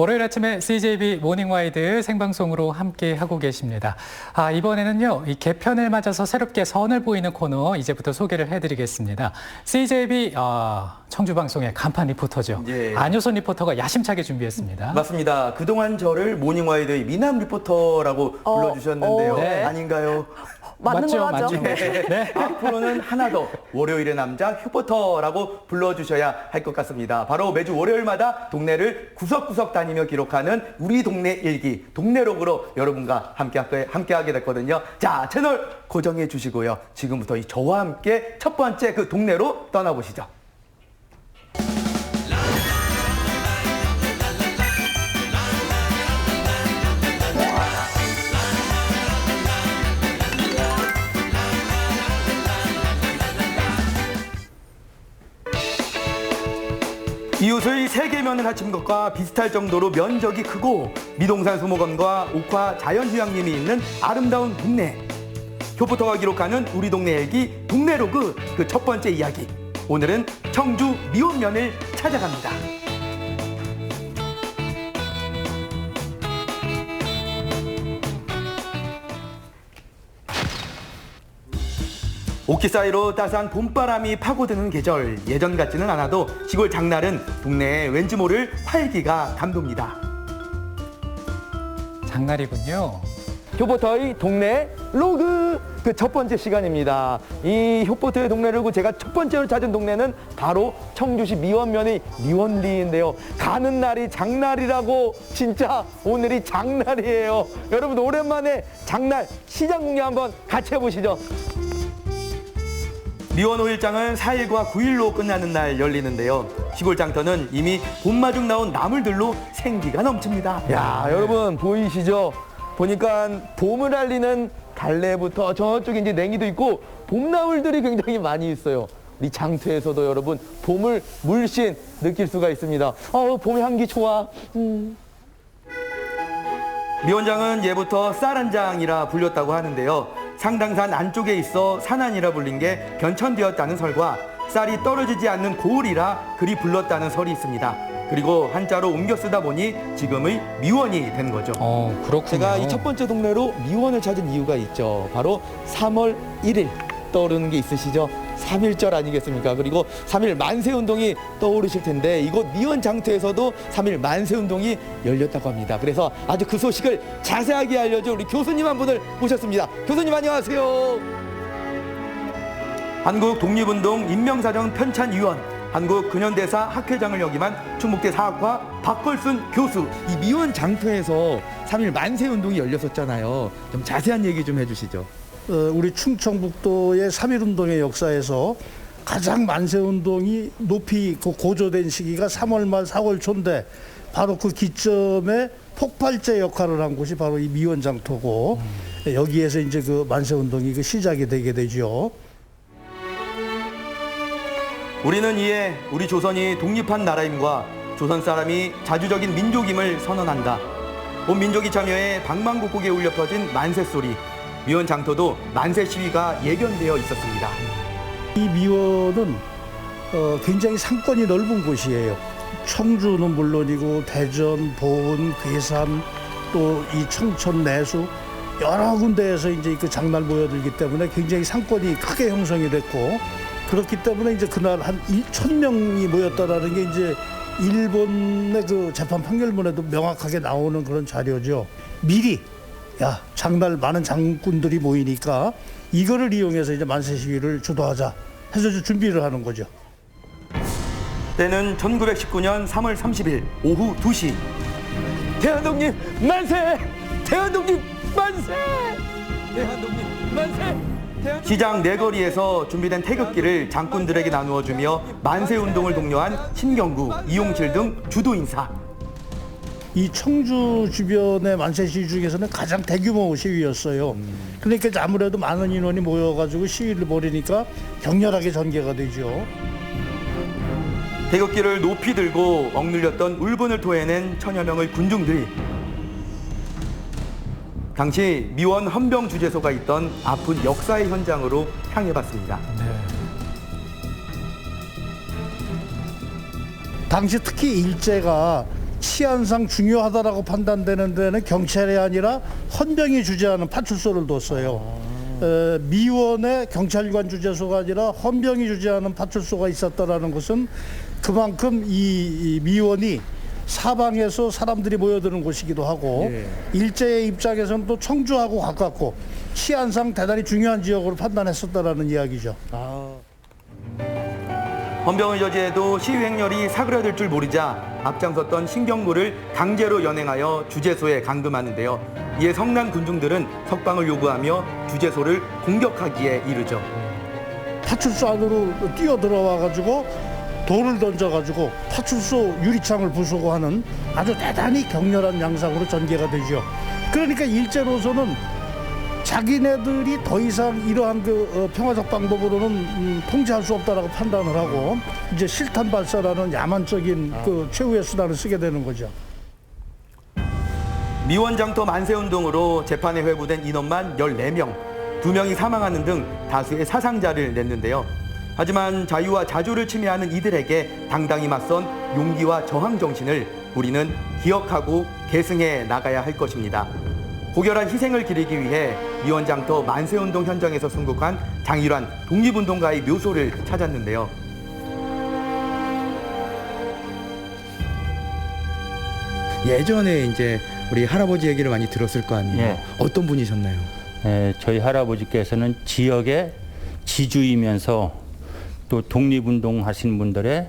월요일 아침에 CJB 모닝와이드 생방송으로 함께 하고 계십니다. 이번에는요, 이 개편을 맞아서 새롭게 선을 보이는 코너 이제부터 소개를 해드리겠습니다. CJB 청주 방송의 간판 리포터죠. 예. 안효선 리포터가 야심차게 준비했습니다. 맞습니다. 그동안 저를 모닝와이드의 미남 리포터라고 불러주셨는데요. 네. 아닌가요? 맞는 맞죠, 거 맞죠? 맞죠. 네. 앞으로는 하나 더 월요일의 남자 휴포터라고 불러주셔야 할 것 같습니다. 바로 매주 월요일마다 동네를 구석구석 다니며 기록하는 우리 동네 일기, 동네록으로 여러분과 함께하게 됐거든요. 자, 채널 고정해 주시고요. 지금부터 저와 함께 첫 번째 그 동네로 떠나보시죠. 이웃의 세계면을 합친 것과 비슷할 정도로 면적이 크고 미동산 수목원과 옥화 자연휴양림이 있는 아름다운 동네. 휴포터가 기록하는 우리 동네 일기 동네로그 그 첫 번째 이야기. 오늘은 청주 미원면을 찾아갑니다. 오키 사이로 따스한 봄바람이 파고드는 계절. 예전 같지는 않아도 시골 장날은 동네에 왠지 모를 활기가 감돕니다. 장날이군요. 휴포터의 동네 로그 그 첫 번째 시간입니다. 이 휴포터의 동네 로그 제가 첫 번째로 찾은 동네는 바로 청주시 미원면의 미원리인데요. 가는 날이 장날이라고 진짜 오늘이 장날이에요. 여러분 오랜만에 장날 시장 공략 한번 같이 해보시죠. 미원 5일장은 4일과 9일로 끝나는 날 열리는데요. 시골 장터는 이미 봄마중 나온 나물들로 생기가 넘칩니다. 야, 여러분 보이시죠? 보니까 봄을 알리는 달래부터 저쪽에 이제 냉이도 있고 봄나물들이 굉장히 많이 있어요. 우리 장터에서도 여러분 봄을 물씬 느낄 수가 있습니다. 봄 향기 좋아. 미원장은 예부터 쌀한장이라 불렸다고 하는데요. 상당산 안쪽에 있어 산안이라 불린 게 변천되었다는 설과 쌀이 떨어지지 않는 고을이라 그리 불렀다는 설이 있습니다. 그리고 한자로 옮겨 쓰다 보니 지금의 미원이 된 거죠. 그렇군요. 제가 이 첫 번째 동네로 미원을 찾은 이유가 있죠. 바로 3월 1일 떠오르는 게 있으시죠? 3.1절 아니겠습니까? 그리고 3.1 만세운동이 떠오르실 텐데 이곳 미원 장터에서도 3.1 만세운동이 열렸다고 합니다. 그래서 아주 그 소식을 자세하게 알려줄 우리 교수님 한 분을 모셨습니다. 교수님 안녕하세요. 한국 독립운동 인명사정 편찬위원, 한국 근현대사 학회장을 역임한 충북대 사학과 박걸순 교수. 이 미원 장터에서 3.1 만세운동이 열렸었잖아요. 좀 자세한 얘기 좀 해주시죠. 우리 충청북도의 3.1운동의 역사에서 가장 만세운동이 높이 고조된 시기가 3월 말 4월 초인데 바로 그 기점에 폭발제 역할을 한 곳이 바로 이 미원장터고 여기에서 이제 그 만세운동이 시작이 되게 되죠. 우리는 이에 우리 조선이 독립한 나라임과 조선 사람이 자주적인 민족임을 선언한다. 온 민족이 참여해 방방곡곡에 울려 퍼진 만세소리. 미원 장터도 만세 시위가 예견되어 있었습니다. 이 미원은 굉장히 상권이 넓은 곳이에요. 청주는 물론이고 대전, 보은, 괴산, 또 이 청천, 내수 여러 군데에서 이제 그 장날 모여들기 때문에 굉장히 상권이 크게 형성이 됐고 그렇기 때문에 이제 그날 한 1,000명이 모였다라는 게 이제 일본의 그 재판 판결문에도 명확하게 나오는 그런 자료죠. 미리 장날 많은 장군들이 모이니까 이거를 이용해서 이제 만세 시위를 주도하자 해서 준비를 하는 거죠. 때는 1919년 3월 30일 오후 2시. 대한독립 만세! 대한독립 만세! 대한독립 만세! 시장 내거리에서 준비된 태극기를 장군들에게 나누어주며 만세운동을 독려한 신경구, 이용실 등 주도 인사. 이 청주 주변의 만세 시위 중에서는 가장 대규모 시위였어요. 그러니까 아무래도 많은 인원이 모여가지고 시위를 벌이니까 격렬하게 전개가 되죠. 태극기를 높이 들고 억눌렸던 울분을 토해낸 천여 명의 군중들이 당시 미원 헌병주재소가 있던 아픈 역사의 현장으로 향해봤습니다. 당시 특히 일제가 치안상 중요하다라고 판단되는 데는 경찰이 아니라 헌병이 주재하는 파출소를 뒀어요. 미원의 경찰관 주재소가 아니라 헌병이 주재하는 파출소가 있었다라는 것은 그만큼 이 미원이 사방에서 사람들이 모여드는 곳이기도 하고 일제의 입장에서는 또 청주하고 가깝고 치안상 대단히 중요한 지역으로 판단했었다라는 이야기죠. 헌병을 저지해도 시위 행렬이 사그라들 줄 모르자 앞장섰던 신경무를 강제로 연행하여 주재소에 감금하는데요. 이에 성난 군중들은 석방을 요구하며 주재소를 공격하기에 이르죠. 파출소 안으로 뛰어들어와가지고 돌을 던져가지고 파출소 유리창을 부수고 하는 아주 대단히 격렬한 양상으로 전개가 되죠. 그러니까 일제로서는 자기네들이 더 이상 이러한 평화적 방법으로는 통제할 수 없다라고 판단을 하고 이제 실탄 발사라는 야만적인 최후의 수단을 쓰게 되는 거죠. 미원장터 만세운동으로 재판에 회부된 인원만 14명, 2명이 사망하는 등 다수의 사상자를 냈는데요. 하지만 자유와 자주를 침해하는 이들에게 당당히 맞선 용기와 저항 정신을 우리는 기억하고 계승해 나가야 할 것입니다. 고결한 희생을 기리기 위해 미원장터 만세운동 현장에서 순국한 장일환 독립운동가의 묘소를 찾았는데요. 예전에 이제 우리 할아버지 얘기를 많이 들었을 거 아니에요. 예. 어떤 분이셨나요? 저희 할아버지께서는 지역의 지주이면서 또 독립운동 하신 분들의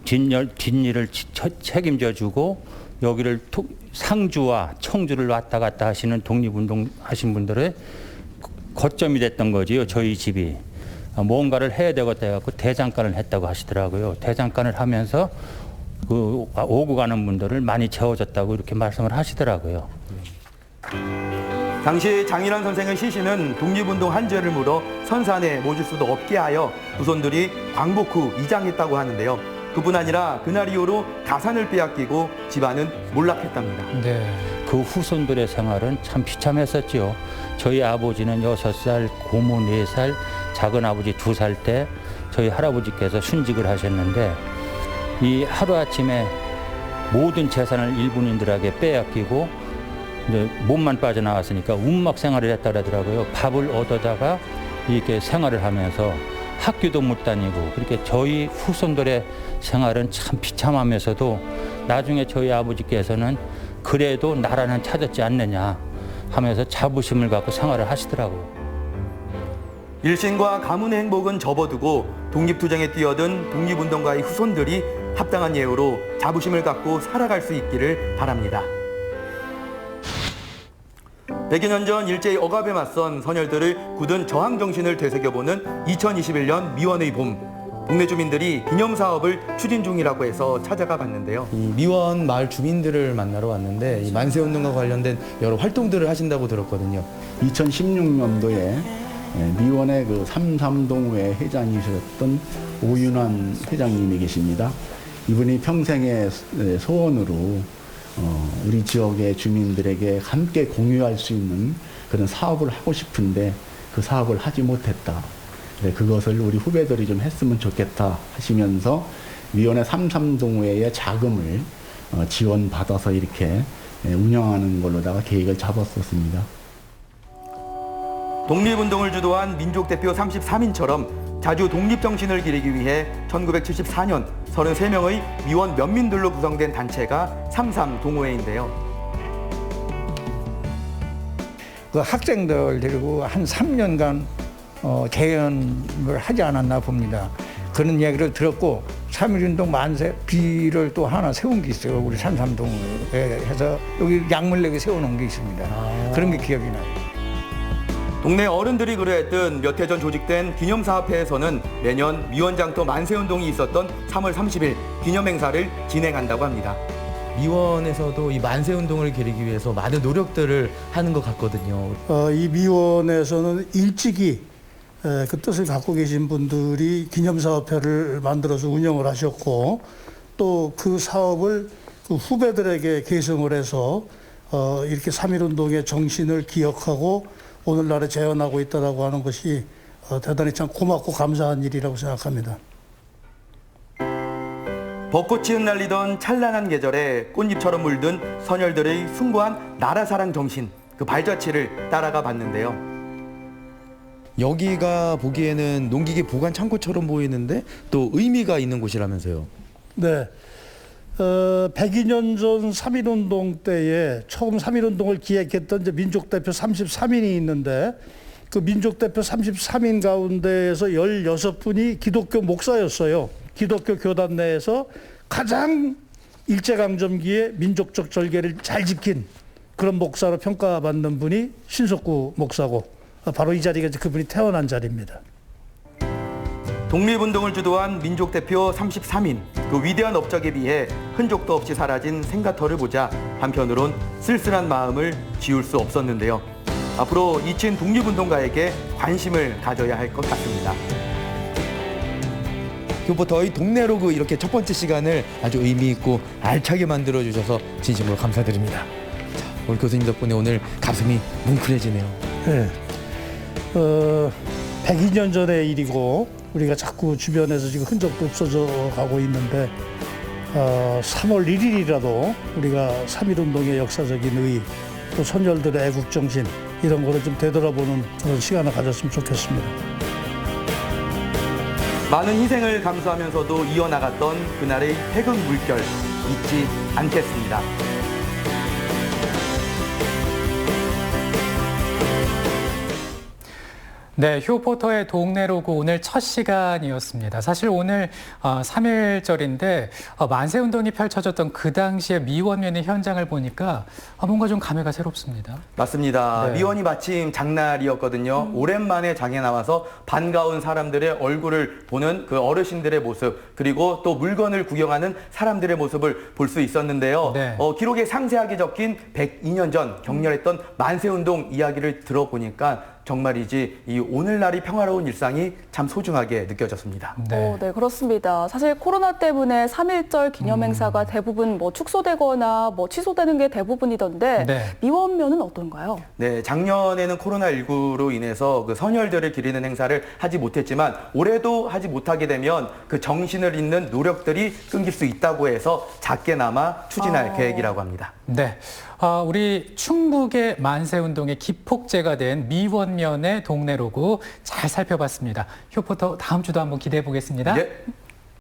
뒷일을 책임져주고 여기를 상주와 청주를 왔다 갔다 하시는 독립운동 하신 분들의 거점이 됐던 거지요. 저희 집이 뭔가를 해야 되겠다 해갖고 대장간을 했다고 하시더라고요. 대장간을 하면서 그 오고 가는 분들을 많이 채워줬다고 이렇게 말씀을 하시더라고요. 당시 장일환 선생의 시신은 독립운동 한 죄를 물어 선산에 모실 수도 없게 하여 후손들이 광복 후 이장했다고 하는데요. 그뿐 아니라 그날 이후로 가산을 빼앗기고 집안은 몰락했답니다. 네. 그 후손들의 생활은 참 비참했었죠. 저희 아버지는 6살, 고모 4살, 작은아버지 2살 때 저희 할아버지께서 순직을 하셨는데 이 하루아침에 모든 재산을 일본인들에게 빼앗기고 이제 몸만 빠져나왔으니까 운막 생활을 했다 그러더라고요. 밥을 얻어다가 이렇게 생활을 하면서 학교도 못 다니고 그렇게 저희 후손들의 생활은 참 비참하면서도 나중에 저희 아버지께서는 그래도 나라는 찾았지 않느냐 하면서 자부심을 갖고 생활을 하시더라고요. 일신과 가문의 행복은 접어두고 독립투쟁에 뛰어든 독립운동가의 후손들이 합당한 예우로 자부심을 갖고 살아갈 수 있기를 바랍니다. 100여 년 전 일제의 억압에 맞선 선열들을 굳은 저항 정신을 되새겨보는 2021년 미원의 봄. 동네 주민들이 기념사업을 추진 중이라고 해서 찾아가 봤는데요. 이 미원 마을 주민들을 만나러 왔는데 이 만세운동과 관련된 여러 활동들을 하신다고 들었거든요. 2016년도에 미원의 그 삼삼동회 회장이셨던 오윤환 회장님이 계십니다. 이분이 평생의 소원으로 우리 지역의 주민들에게 함께 공유할 수 있는 그런 사업을 하고 싶은데 그 사업을 하지 못했다. 그것을 우리 후배들이 좀 했으면 좋겠다 하시면서 미원의 삼삼동회의 자금을 지원받아서 이렇게 운영하는 걸로다가 계획을 잡았었습니다. 독립운동을 주도한 민족대표 33인처럼 자주 독립정신을 기리기 위해 1974년 33명의 미원 면민들로 구성된 단체가 삼삼동호회인데요. 그 학생들 데리고 한 3년간 개연을 하지 않았나 봅니다. 그런 얘기를 들었고 3.1운동 만세 비를 또 하나 세운 게 있어요. 우리 삼삼동에 해서 여기 약물내게 세워놓은 게 있습니다. 그런 게 기억이 나요. 동네 어른들이 그려했던 몇 해 전 조직된 기념사업회에서는 매년 미원장터 만세운동이 있었던 3월 30일 기념행사를 진행한다고 합니다. 미원에서도 이 만세운동을 기리기 위해서 많은 노력들을 하는 것 같거든요. 이 미원에서는 일찍이 그 뜻을 갖고 계신 분들이 기념사업회를 만들어서 운영을 하셨고 또 그 사업을 그 후배들에게 계승을 해서 이렇게 3.1운동의 정신을 기억하고 오늘날에 재현하고 있다고 하는 것이 대단히 참 고맙고 감사한 일이라고 생각합니다. 벚꽃이 흩날리던 찬란한 계절에 꽃잎처럼 물든 선열들의 숭고한 나라사랑 정신, 그 발자취를 따라가 봤는데요. 여기가 보기에는 농기계 보관 창고처럼 보이는데 또 의미가 있는 곳이라면서요. 네. 102년 전 3.1운동 때에 처음 3.1운동을 기획했던 이제 민족대표 33인이 있는데 그 민족대표 33인 가운데에서 16분이 기독교 목사였어요. 기독교 교단 내에서 가장 일제강점기에 민족적 절개를 잘 지킨 그런 목사로 평가받는 분이 신석구 목사고 바로 이 자리가 이제 그분이 태어난 자리입니다. 독립운동을 주도한 민족대표 33인, 그 위대한 업적에 비해 흔적도 없이 사라진 생가터를 보자 한편으론 쓸쓸한 마음을 지울 수 없었는데요. 앞으로 잊힌 독립운동가에게 관심을 가져야 할 것 같습니다. 교포터의 동네 로그 이렇게 첫 번째 시간을 아주 의미 있고 알차게 만들어 주셔서 진심으로 감사드립니다. 자, 오늘 교수님 덕분에 오늘 가슴이 뭉클해지네요. 네. 102년 전의 일이고 우리가 자꾸 주변에서 지금 흔적도 없어져 가고 있는데 3월 1일이라도 우리가 3.1운동의 역사적인 의의 또 선열들의 애국정신 이런 거를 좀 되돌아보는 그런 시간을 가졌으면 좋겠습니다. 많은 희생을 감수하면서도 이어나갔던 그날의 태극 물결 잊지 않겠습니다. 네, 휴포터의 동네 로그 오늘 첫 시간이었습니다. 사실 오늘 3.1절인데 만세운동이 펼쳐졌던 그 당시에 미원면의 현장을 보니까 뭔가 좀 감회가 새롭습니다. 맞습니다. 네. 미원이 마침 장날이었거든요. 오랜만에 장에 나와서 반가운 사람들의 얼굴을 보는 그 어르신들의 모습, 그리고 또 물건을 구경하는 사람들의 모습을 볼 수 있었는데요. 네. 기록에 상세하게 적힌 102년 전 격렬했던 만세운동 이야기를 들어보니까 정말이지 이 오늘날이 평화로운 일상이 참 소중하게 느껴졌습니다. 네. 네, 그렇습니다. 사실 코로나 때문에 3.1절 기념행사가 대부분 뭐 축소되거나 뭐 취소되는 게 대부분이던데 네. 미원면은 어떤가요? 네, 작년에는 코로나19로 인해서 그 선열들을 기리는 행사를 하지 못했지만 올해도 하지 못하게 되면 그 정신을 잇는 노력들이 끊길 수 있다고 해서 작게나마 추진할 계획이라고 합니다. 네. 우리 충북의 만세운동의 기폭제가 된 미원면의 동네 로그 잘 살펴봤습니다. 휴포터 다음 주도 한번 기대해 보겠습니다. 예.